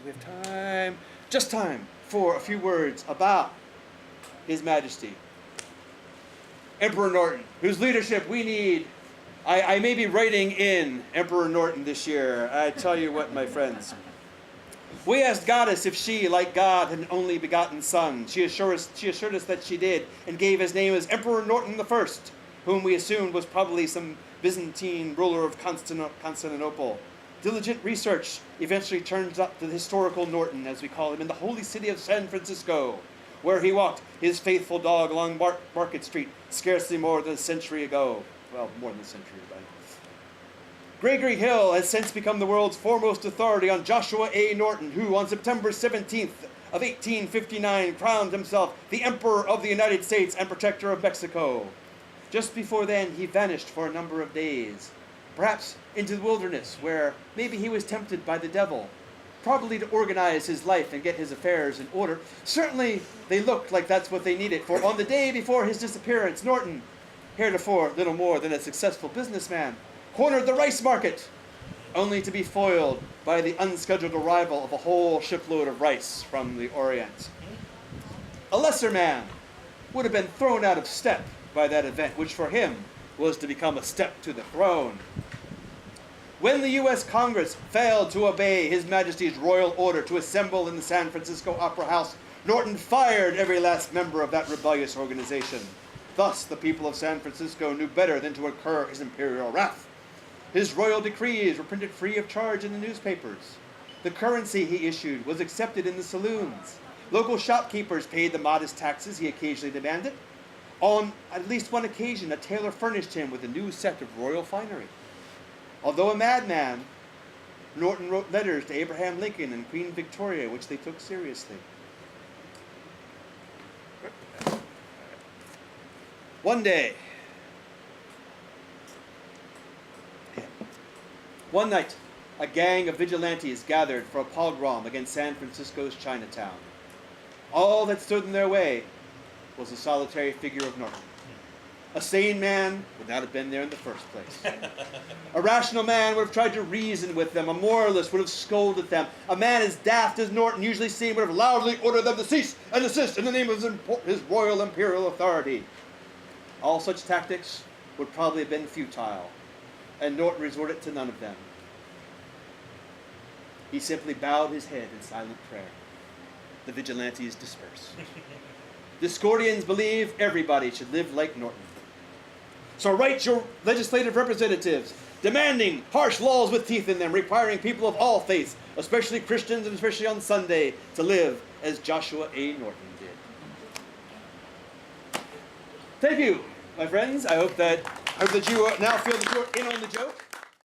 we have time? Just time for a few words about His Majesty, Emperor Norton, whose leadership we need. I may be writing in Emperor Norton this year. I tell you what, my friends. We asked Goddess if she, like God, had an only begotten son. She assured us that she did, and gave his name as Emperor Norton I, whom we assumed was probably some Byzantine ruler of Constantinople. Diligent research eventually turns up the historical Norton, as we call him, in the holy city of San Francisco, where he walked his faithful dog along Market Street scarcely more than a century ago. Well, more than a century ago. Gregory Hill has since become the world's foremost authority on Joshua A. Norton, who on September 17th of 1859 crowned himself the Emperor of the United States and Protector of Mexico. Just before then, he vanished for a number of days, perhaps into the wilderness, where maybe he was tempted by the devil, probably to organize his life and get his affairs in order. Certainly, they looked like that's what they needed, for on the day before his disappearance, Norton, heretofore little more than a successful businessman, cornered the rice market, only to be foiled by the unscheduled arrival of a whole shipload of rice from the Orient. A lesser man would have been thrown out of step by that event, which for him was to become a step to the throne. When the U.S. Congress failed to obey His Majesty's royal order to assemble in the San Francisco Opera House, Norton fired every last member of that rebellious organization. Thus, the people of San Francisco knew better than to incur his imperial wrath. His royal decrees were printed free of charge in the newspapers. The currency he issued was accepted in the saloons. Local shopkeepers paid the modest taxes he occasionally demanded. On at least one occasion, a tailor furnished him with a new set of royal finery. Although a madman, Norton wrote letters to Abraham Lincoln and Queen Victoria, which they took seriously. One night, a gang of vigilantes gathered for a pogrom against San Francisco's Chinatown. All that stood in their way was the solitary figure of Norton. A sane man would not have been there in the first place. A rational man would have tried to reason with them. A moralist would have scolded them. A man as daft as Norton usually seen would have loudly ordered them to cease and desist in the name of his royal imperial authority. All such tactics would probably have been futile, and Norton resorted to none of them. He simply bowed his head in silent prayer. The vigilantes dispersed. Discordians believe everybody should live like Norton. So write your legislative representatives, demanding harsh laws with teeth in them, requiring people of all faiths, especially Christians and especially on Sunday, to live as Joshua A. Norton did. Thank you, my friends. I hope that you now feel that you're in on the joke.